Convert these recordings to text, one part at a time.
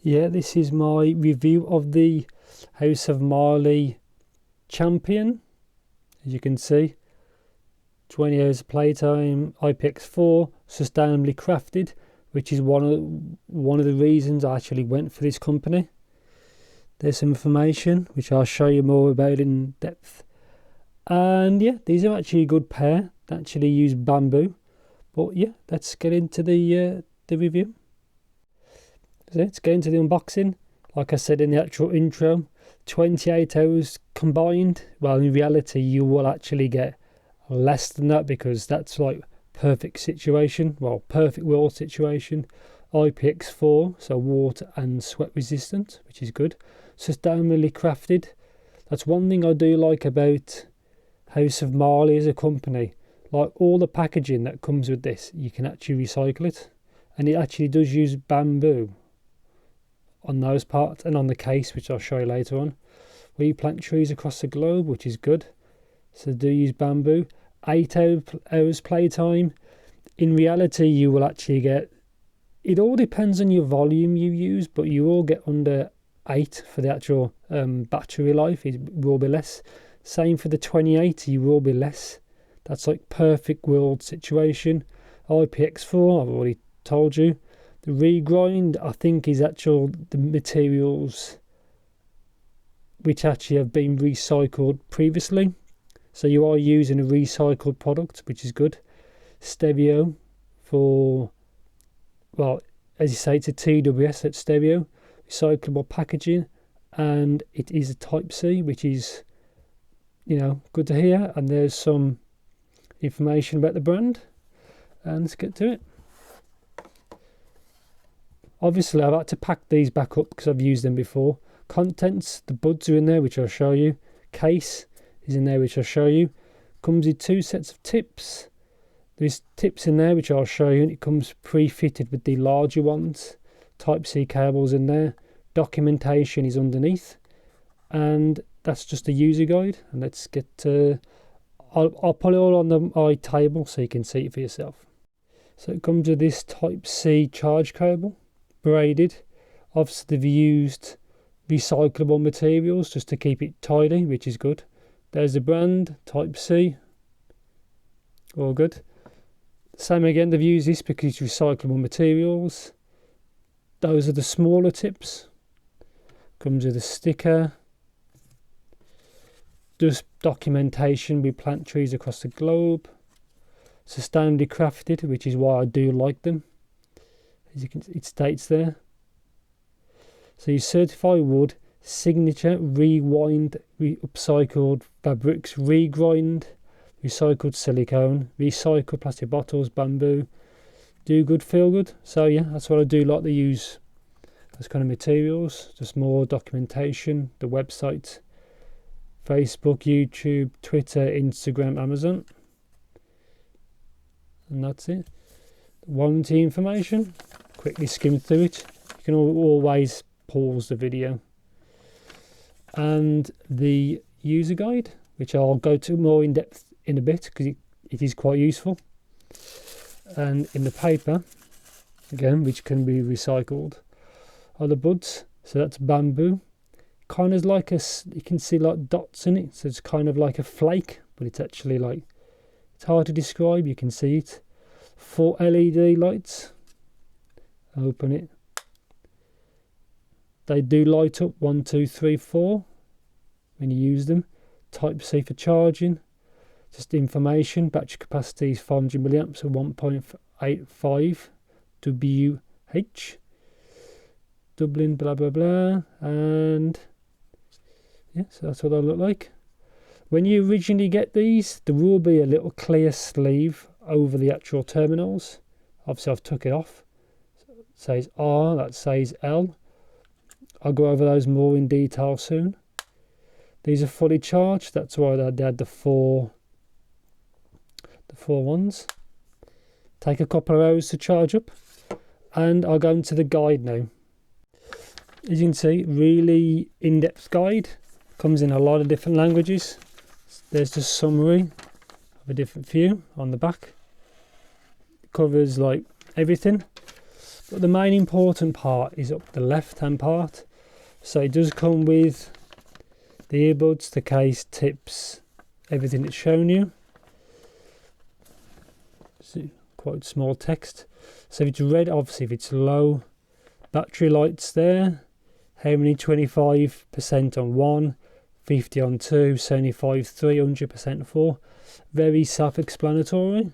Yeah, this is my review of the House of Marley Champion. As you can see, 20 hours of playtime, IPX4, sustainably crafted, which is one of the reasons I actually went for this company. There's some information which I'll show you more about in depth. And yeah, these are actually a good pair. They actually use bamboo. But yeah, let's get into the review. So let's get into the unboxing. Like I said in the actual intro, 28 hours combined. Well, in reality, you will actually get less than that because that's like perfect situation. Well, perfect world situation. IPX4, so water and sweat resistant, which is good. Sustainably crafted. That's one thing I do like about House of Marley as a company. Like all the packaging that comes with this, you can actually recycle it. And it actually does use bamboo on those parts and on the case, which I'll show you later on. We plant trees across the globe, which is good. So do use bamboo. 8 hours playtime. In reality, you will actually get, it all depends on your volume you use, but you will get under 8 for the actual battery life. It will be less. Same for the 28, you will be less. That's like perfect world situation. IPX4, I've already told you. The regrind, I think, is the materials which actually have been recycled previously. So you are using a recycled product, which is good. Stereo for, well, as you say, it's a TWS, it's stereo. Recyclable packaging, and it is a Type-C, which is, you know, good to hear. And there's some information about the brand. And let's get to it. Obviously, I've had to pack these back up because I've used them before. Contents, the buds are in there, which I'll show you. Case is in there, which I'll show you. Comes with 2 sets of tips. There's tips in there, which I'll show you, and it comes pre-fitted with the larger ones. Type-C cables in there. Documentation is underneath. And that's just a user guide. And let's get to... I'll put it all on my table so you can see it for yourself. So it comes with this Type-C charge cable. Braided. Obviously they've used recyclable materials just to keep it tidy, which is good. There's the brand, Type-C, all good. Same again, they've used this because it's recyclable materials. Those are the smaller tips. Comes with a sticker. Just documentation, we plant trees across the globe. Sustainably crafted, which is why I do like them. As you can see, it states there. So you certify wood, signature, rewind, upcycled fabrics, regrind, recycled silicone, recycled plastic bottles, bamboo. Do good, feel good. So yeah, that's what I do like to use. Those kind of materials. Just more documentation, the website, Facebook, YouTube, Twitter, Instagram, Amazon. And that's it. Warranty information. Quickly skim through it. You can always pause the video. And the user guide, which I'll go to more in depth in a bit because it is quite useful. And in the paper, again, which can be recycled, are the buds. So that's bamboo. Kind of like you can see like dots in it. So it's kind of like a flake, but it's actually like, it's hard to describe. You can see it. 4 LED lights. Open it. They do light up 1, 2, 3, 4 when you use them. Type-C for charging. Just information. Battery capacity is 500 milliamps, so 1.85 WH. Dublin, blah blah blah. And yeah, so that's what they look like. When you originally get these, there will be a little clear sleeve over the actual terminals. Obviously I've took it off. It says R, that says L. I'll go over those more in detail soon. These are fully charged. That's why they had the four ones. Take a couple of hours to charge up. And I'll go into the guide now. As you can see, really in-depth guide. Comes in a lot of different languages. There's the summary of a different few on the back. It covers like everything. But the main important part is up the left hand part. So it does come with the earbuds, the case, tips, everything it's shown you. So quite small text. So if it's red, obviously if it's low, battery lights there. How many? 25% on 1, 50 on 2, 75 3, 100% 4. Very self-explanatory.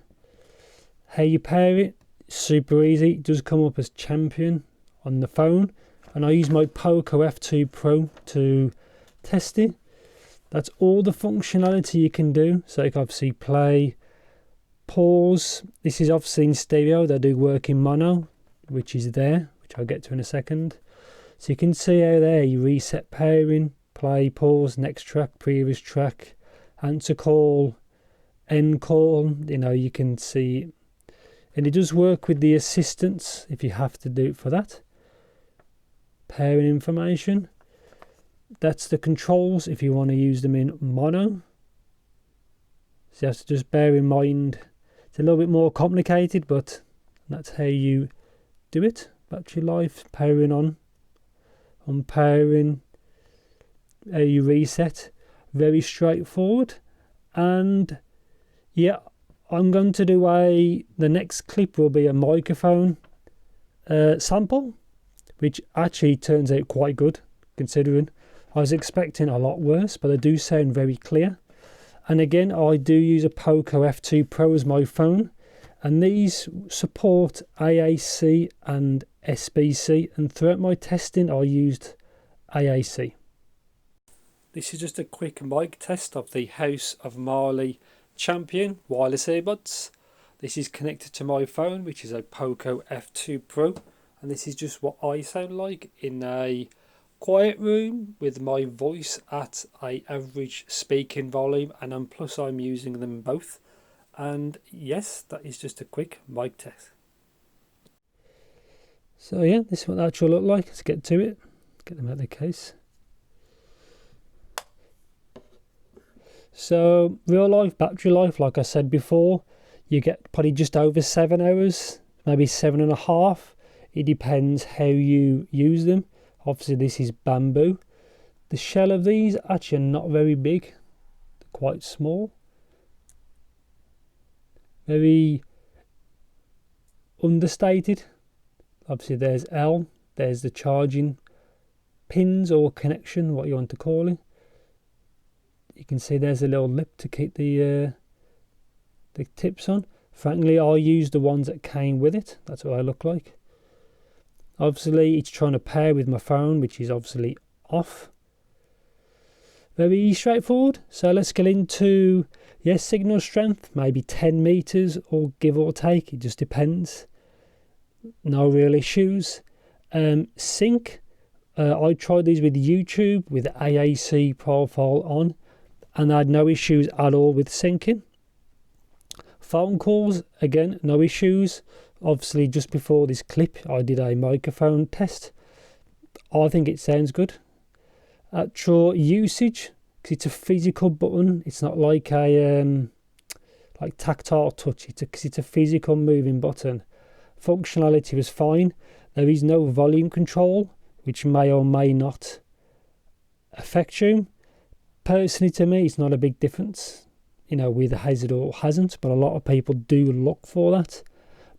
How you pair it, super easy. It does come up as Champion on the phone, and I use my Poco F2 Pro to test it. That's all the functionality you can do. So you can obviously play, pause. This is obviously in stereo. They do work in mono, which is there, which I'll get to in a second. So you can see how there you reset pairing, play, pause, next track, previous track, answer call, end call. You know, you can see, and it does work with the assistants if you have to do it for that. Pairing information. That's the controls if you want to use them in mono. So you have to just bear in mind it's a little bit more complicated, but that's how you do it. Battery life, pairing on, unpairing, how you reset. Very straightforward. And yeah, I'm going to do the next clip will be a microphone sample, which actually turns out quite good considering I was expecting a lot worse, but they do sound very clear. And again, I do use a Poco F2 Pro as my phone, and these support AAC and SBC, and throughout my testing I used AAC. This is just a quick mic test of the House of Marley Champion wireless earbuds. This is connected to my phone, which is a Poco F2 Pro, and this is just what I sound like in a quiet room with my voice at a average speaking volume, and plus I'm using them both. And yes, that is just a quick mic test. So yeah, this is what that should look like. Let's get to it. Get them out of the case. So real life battery life, like I said before, you get probably just over 7 hours, maybe 7.5. It depends how you use them. Obviously this is bamboo. The shell of these actually are not very big. They're quite small. Very understated. Obviously there's L. There's the charging pins or connection, what you want to call it. You can see there's a little lip to keep the tips on. Frankly, I used the ones that came with it. That's what I look like. Obviously, it's trying to pair with my phone, which is obviously off. Very straightforward. So let's get into, yes, signal strength, maybe 10 meters or give or take. It just depends. No real issues. Sync. I tried these with YouTube with AAC profile on, and I had no issues at all with syncing. Phone calls, again, no issues. Obviously, just before this clip, I did a microphone test. I think it sounds good. Actual usage, because it's a physical button. It's not like a like tactile touch. It's a physical moving button. Functionality was fine. There is no volume control, which may or may not affect you. Personally, to me, it's not a big difference. You know, whether has it or hasn't, but a lot of people do look for that.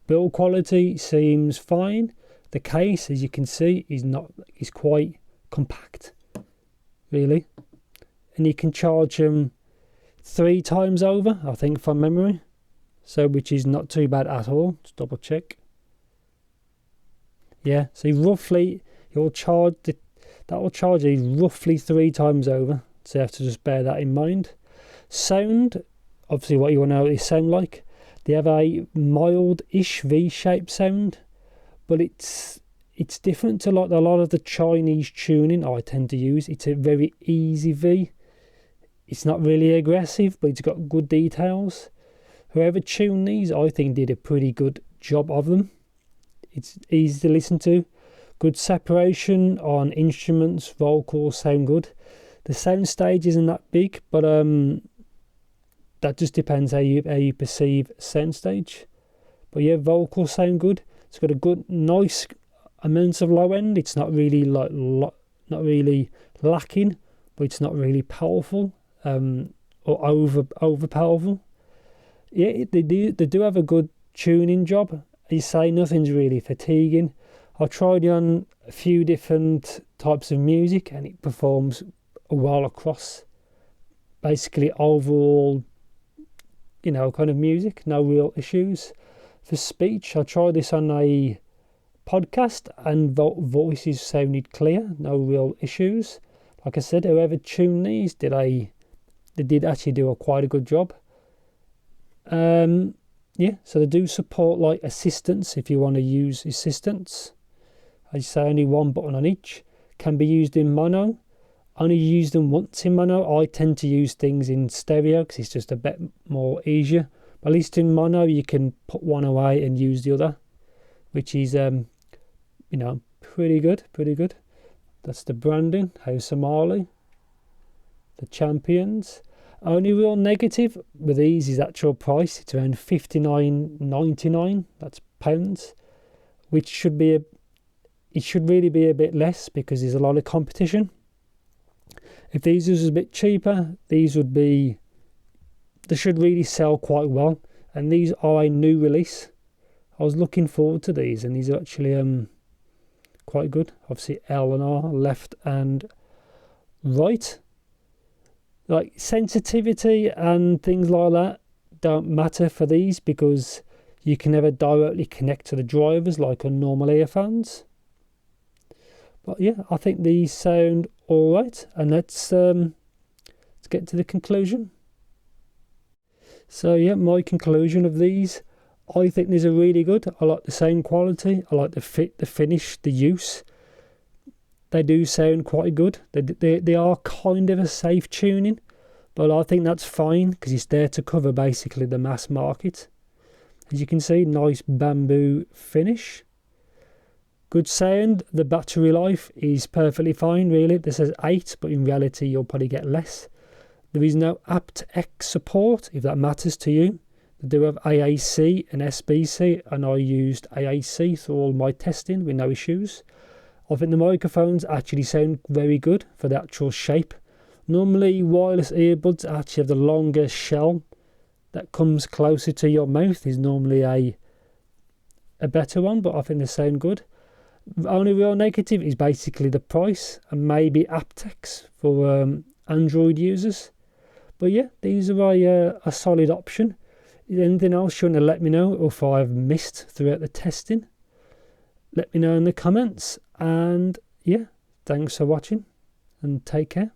Build quality seems fine. The case, as you can see, is quite compact, really. And you can charge them 3 times over, I think, from memory. So, which is not too bad at all. Just double check. Yeah, so roughly that will charge you roughly 3 times over. So you have to just bear that in mind. Sound, obviously, what you want to know what they sound like. They have a mild-ish V-shaped sound, but it's different to like a lot of the Chinese tuning I tend to use. It's a very easy V. It's not really aggressive, but it's got good details. Whoever tuned these, I think, did a pretty good job of them. It's easy to listen to. Good separation on instruments, vocals sound good. The sound stage isn't that big, but that just depends how you perceive sound stage. But yeah, vocals sound good. It's got a good, nice amount of low end. It's not really not really lacking, but it's not really powerful or over powerful. Yeah, they do have a good tuning job. You say nothing's really fatiguing. I tried it on a few different types of music, and it performs well across basically overall, kind of music. No real issues. For speech, I tried this on a podcast, and voices sounded clear. No real issues. Like I said, whoever tuned these they did actually do quite a good job. So they do support like assistants if you want to use assistants. I say only one button on each. Can be used in mono. Only use them once in mono. I tend to use things in stereo because it's just a bit more easier. But at least in mono you can put one away and use the other, which is pretty good. That's the branding. House of Marley, the champions. Only real negative with these is actual price. It's around $59.99. That's pounds, which should really be a bit less because there's a lot of competition. If these was a bit cheaper, they should really sell quite well. And these are a new release. I was looking forward to these, and these are actually quite good. Obviously L and R, left and right. Like sensitivity and things like that don't matter for these because you can never directly connect to the drivers like on normal earphones. But yeah, I think these sound all right, and let's get to the conclusion. So yeah, my conclusion of these, I think these are really good. I like the sound quality. I like the fit, the finish, the use. They do sound quite good. They are kind of a safe tuning, but I think that's fine because it's there to cover basically the mass market. As you can see, nice bamboo finish. Good sound. The battery life is perfectly fine, really. This says 8, but in reality you'll probably get less. There is no aptX support, if that matters to you. They do have AAC and SBC, and I used AAC through all my testing with no issues. I think the microphones actually sound very good for the actual shape. Normally wireless earbuds actually have the longer shell that comes closer to your mouth is normally a better one, but I think they sound good. The only real negative is basically the price and maybe aptX for Android users. But yeah, these are a solid option. Is there anything else you want to let me know, or if I've missed throughout the testing? Let me know in the comments. And yeah, thanks for watching and take care.